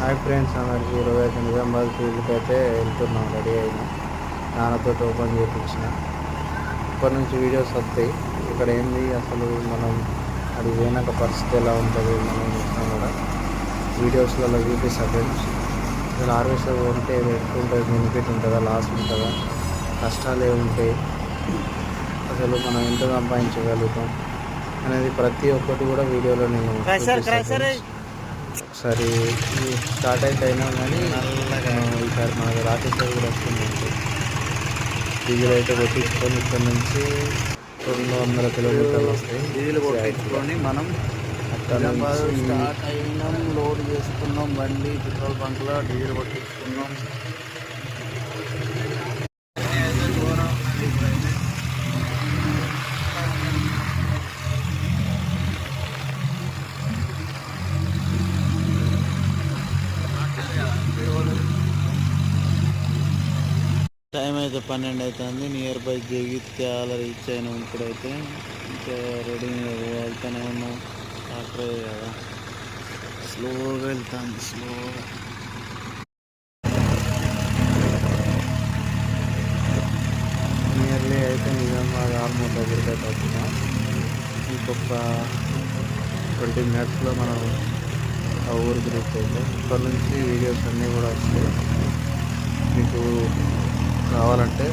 Hi friends, అందరికి ఈరోజు అయితే నిజామాబాద్ ఫీల్డ్కి అయితే వెళ్తున్నాం. రెడీ అయినా నాన్నతో ఓపెన్ చేయించిన ఇప్పటి నుంచి వీడియోస్ వస్తాయి. ఇక్కడ ఏంది అసలు మనం అది పోయినాక పరిస్థితి ఎలా ఉంటుంది మనం చూసినా కూడా వీడియోస్లలో చూపిస్తాం ఫ్రెండ్స్. అసలు హార్వెస్టర్ ఉంటే ఎట్లుంటుంది, బెనిఫిట్ ఉంటుందా, లాస్ ఉంటుందా, కష్టాలు ఏముంటాయి, అసలు మనం ఎంత సంపాదించగలుగుతాం అనేది ప్రతి ఒక్కటి కూడా వీడియోలో నేను ఒకసారి స్టార్ట్ అయితే అయినా కానీ ఈసారి మనకు రాకెట్ కూడా వస్తుందంటే డీజిల్ అయితే కొట్టించుకొని ఇక్కడ నుంచి 200 కిలోమీటర్లు వస్తాయి. డీజిల్ కొట్టించుకొని మనం అక్కడ స్టార్ట్ అయినాం, లోడ్ చేసుకున్నాం బండి పెట్రోల్ బంక్లో డీజిల్ కొట్టించుకున్నాం. టైం అయితే 12 అవుతుంది. నియర్ బై జగిత్యాల రీచ్ అయినాం. ఇప్పుడైతే ఇంకా రెడీ వెళ్తూనే ఉన్నాం. ట్రాక్టర్ కదా, స్లోగా వెళ్తాను, స్లోగా. నియర్లీ అయితే నిజామాబాద్ ఆల్మోస్ట్ దగ్గరికి అయితే వస్తున్నాం. ఇంకొక 20 మినిట్స్లో మనం ఆ ఊరికి రీచ్ అయితే ఇక్కడ నుంచి వీడియోస్ అన్నీ కూడా వస్తాయి. మీకు కావాలంటే